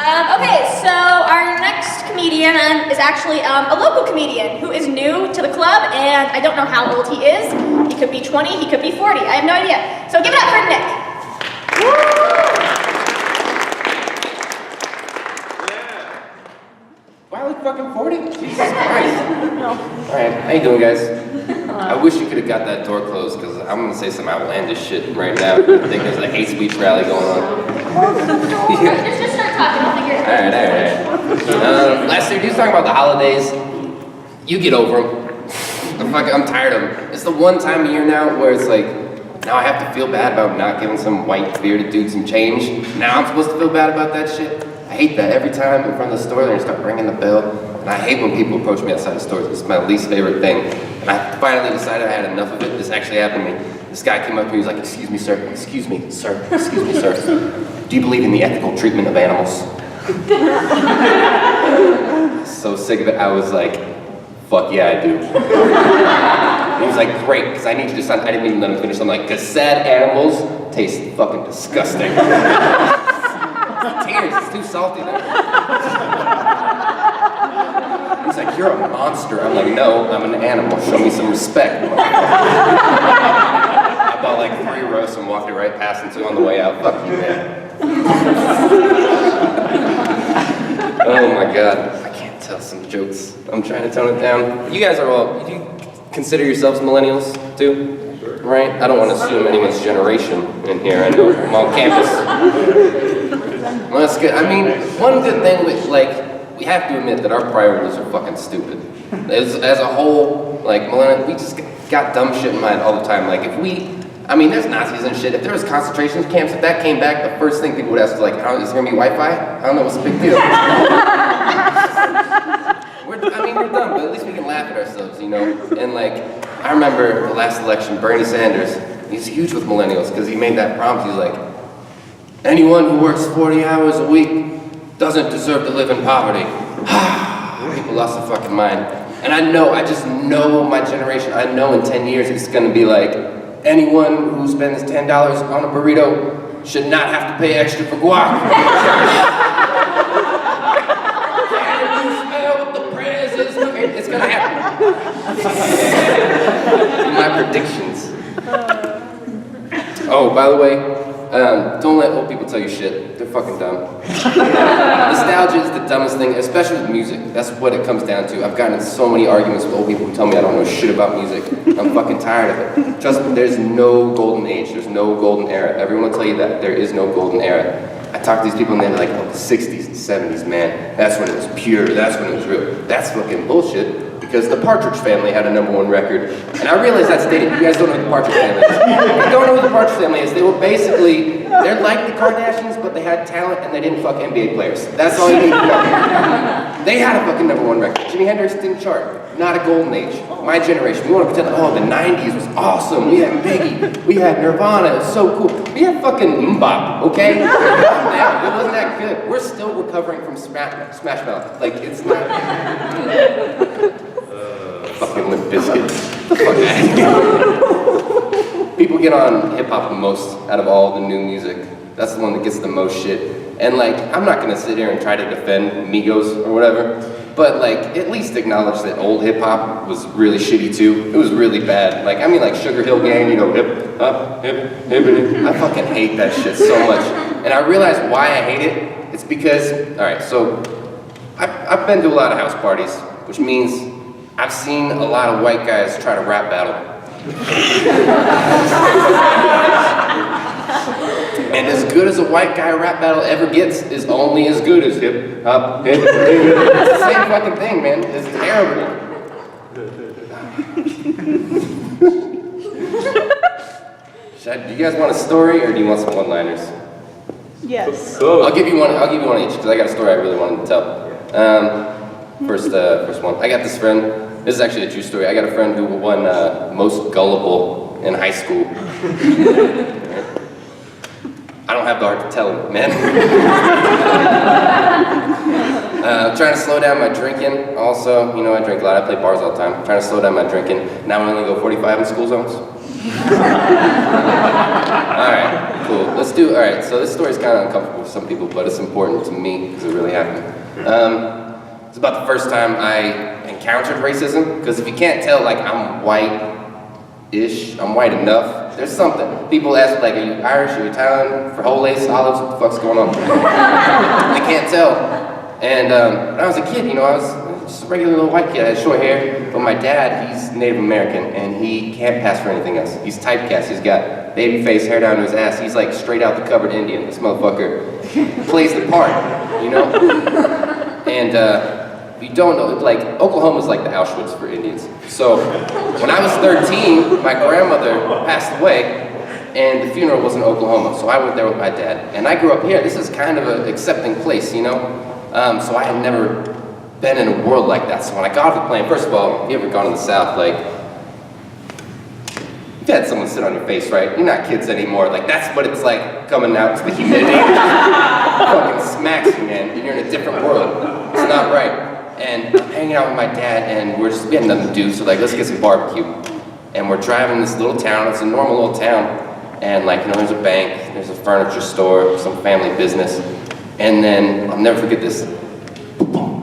Okay, so our next comedian is actually a local comedian who is new to the club, and I don't know how old he is. He could be 20, he could be 40, I have no idea. So give it up for Nick. Yeah. Wow, like fucking 40? Jesus Christ. Alright, how you doing, guys? I wish you could have got that door closed, because I'm going to say some outlandish shit right now. I think there's a hate speech rally going on. Yeah. Just start talking, I'll figure it out. Alright. Last year, he was talking about the holidays. You get over them. I'm tired of them. It's the one time a year now where it's like, now I have to feel bad about not giving some white bearded dude some change. Now I'm supposed to feel bad about that shit. I hate that. Every time in front of the store, they start ringing the bell. And I hate when people approach me outside the stores. It's my least favorite thing. And I finally decided I had enough of it. This actually happened to me. This guy came up to me, he was like, excuse me, sir. Excuse me, sir. Excuse me, sir. Do you believe in the ethical treatment of animals? So sick of it, I was like, fuck yeah, I do. He was like, great, because I need you to sign. I didn't even let him finish. I'm like, because sad animals taste fucking disgusting. Tears, it's too salty there. He's like, you're a monster. I'm like, no, I'm an animal. Show me some respect. I bought like 3 roasts and walked it right past him too on the way out. Fuck you, man. Oh my god, I can't tell some jokes. I'm trying to tone it down. You guys are all, do you consider yourselves millennials too? Right? I don't want to assume anyone's generation in here. I know I'm on campus. Well, that's good. I mean, one good thing with, like, we have to admit that our priorities are fucking stupid. As a whole, like, millennials, we just got dumb shit in mind all the time. Like, if we, I mean, there's Nazis and shit. If there was concentration camps, if that came back, the first thing people would ask is like, is there gonna be Wi-Fi? I don't know, what's the big deal? We're dumb, but at least we can laugh at ourselves, you know? And like, I remember the last election, Bernie Sanders, he's huge with millennials because he made that promise. He's like, anyone who works 40 hours a week doesn't deserve to live in poverty. People lost their fucking mind. And I just know my generation, I know in 10 years it's gonna be like, anyone who spends $10 on a burrito should not have to pay extra for guac. It's gonna happen. My predictions. Oh, by the way, don't let old people tell you shit. They're fucking dumb. Nostalgia is the dumbest thing, especially with music. That's what it comes down to. I've gotten in so many arguments with old people who tell me I don't know shit about music. I'm fucking tired of it. Trust me, there's no golden age. There's no golden era. Everyone will tell you that. There is no golden era. I talk to these people and they're like, oh, the 60s and 70s, man. That's when it was pure. That's when it was real. That's fucking bullshit. Because the Partridge Family had a #1 record. And I realize that's dated. You guys don't know who the Partridge Family is. If you don't know who the Partridge Family is, they were basically, they're like the Kardashians, but they had talent and they didn't fuck NBA players. That's all you need to know. They had a fucking #1 record. Jimi Hendrix didn't chart. Not a golden age. My generation, we want to pretend, oh, the 90s was awesome. We had Biggie. We had Nirvana. It was so cool. We had fucking Mbop, okay? It wasn't that good. We're still recovering from Smash Mouth. Like, it's not... fucking Limp Bizkit. The fuck out of here. People get on hip-hop the most out of all the new music. That's the one that gets the most shit. And like, I'm not gonna sit here and try to defend Migos or whatever, but like, at least acknowledge that old hip-hop was really shitty too. It was really bad. Like, I mean like Sugar Hill Gang, you know, hip, hop, hip, hip, hip. I fucking hate that shit so much. And I realize why I hate it. It's because, alright, so, I've been to a lot of house parties, which means I've seen a lot of white guys try to rap battle. And as good as a white guy rap battle ever gets is only as good as hip hop, hip, hip, hip. It's the same fucking thing, man. It's terrible. Do you guys want a story or do you want some one-liners? Yes. I'll give you one each because I got a story I really wanted to tell. First one. I got this friend. This is actually a true story. I got a friend who won most gullible in high school. I don't have the heart to tell him, man. Trying to slow down my drinking. Also, you know, I drink a lot. I play bars all the time. Trying to slow down my drinking. Now I only go 45 in school zones. Alright, cool. Alright, so this story's kind of uncomfortable for some people, but it's important to me because it really happened. It's about the first time I encountered racism, because if you can't tell, like, I'm white-ish, I'm white enough, there's something. People ask, like, are you Irish, are you Italian, frijoles, olives, what the fuck's going on? They can't tell. And when I was a kid, you know, I was just a regular little white kid. I had short hair, but my dad, he's Native American, and he can't pass for anything else. He's typecast, he's got baby face, hair down to his ass. He's like straight out the cupboard Indian. This motherfucker plays the part, you know? And if you don't know, like, Oklahoma's like the Auschwitz for Indians. So when I was 13, my grandmother passed away, and the funeral was in Oklahoma. So I went there with my dad. And I grew up here. This is kind of an accepting place, you know? So I had never been in a world like that. So when I got off the plane, first of all, if you ever gone to the South, like, you've had someone sit on your face, right? You're not kids anymore. Like, that's what it's like coming out to the humidity. It fucking smacks you, man. And you're in a different world. It's not right. And I'm hanging out with my dad, and we had nothing to do, so like, let's get some barbecue. And we're driving this little town. It's a normal little town. And like, you know, there's a bank, there's a furniture store, some family business. And then, I'll never forget this.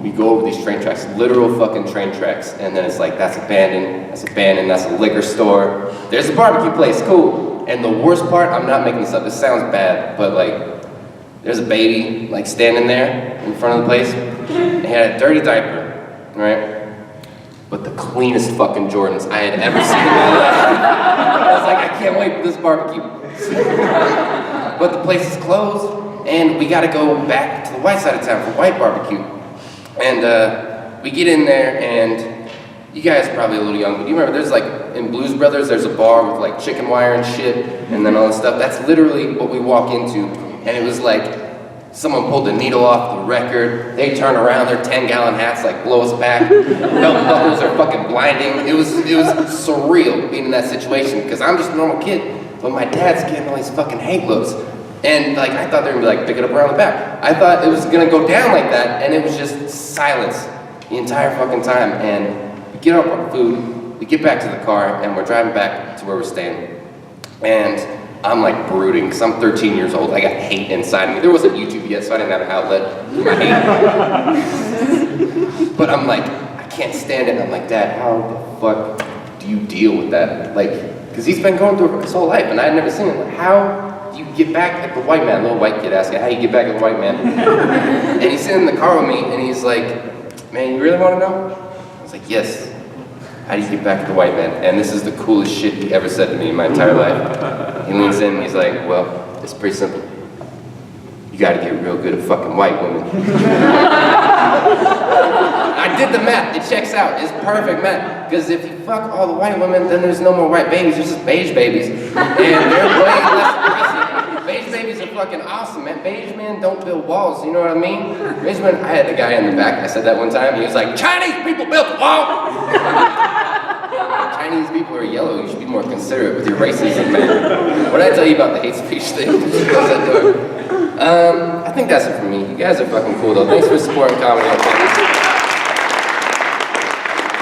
We go over these train tracks, literal fucking train tracks. And then it's like, that's abandoned, that's a liquor store. There's a barbecue place, cool. And the worst part, I'm not making this up, this sounds bad, but like, there's a baby, like, standing there in front of the place. And he had a dirty diaper, right? But the cleanest fucking Jordans I had ever seen in my life. I was like, I can't wait for this barbecue. But the place is closed, and we gotta go back to the white side of town for white barbecue. And we get in there, and you guys are probably a little young, but do you remember there's like, in Blues Brothers, there's a bar with like chicken wire and shit, and then all this stuff. That's literally what we walk into, and it was like, someone pulled the needle off the record, they turn around, their 10-gallon hats like blow us back, belt buckles are fucking blinding. It was surreal being in that situation, because I'm just a normal kid, but my dad's getting all these fucking hate looks. And like, I thought they were gonna be like, pick it up around the back. I thought it was gonna go down like that, and it was just silence the entire fucking time. And we get up our food, we get back to the car, and we're driving back to where we're staying. And I'm like brooding, because I'm 13 years old. I got hate inside me. There wasn't YouTube yet, so I didn't have an outlet for my hate. But I'm like, I can't stand it. And I'm like, Dad, how the fuck do you deal with that? Like, because he's been going through it his whole life, and I had never seen it. Like, how do you get back at the white man? Little white kid asking, how do you get back at the white man? And he's sitting in the car with me, and he's like, man, you really want to know? I was like, yes. How do you get back at the white man? And this is the coolest shit he ever said to me in my entire life. He leans in and he's like, well, it's pretty simple. You gotta get real good at fucking white women. I did the math, it checks out, it's perfect math. Because if you fuck all the white women, then there's no more white babies, there's just beige babies. And they're way less aggressive. Beige babies are fucking awesome, man. Beige men don't build walls, you know what I mean? Beige men, I had a guy in the back, I said that one time, he was like, Chinese people built the wall! Chinese people are yellow, you should be more considerate with your racism, man. What did I tell you about the hate speech thing? Close that door. I think that's it for me. You guys are fucking cool though. Thanks for supporting comedy.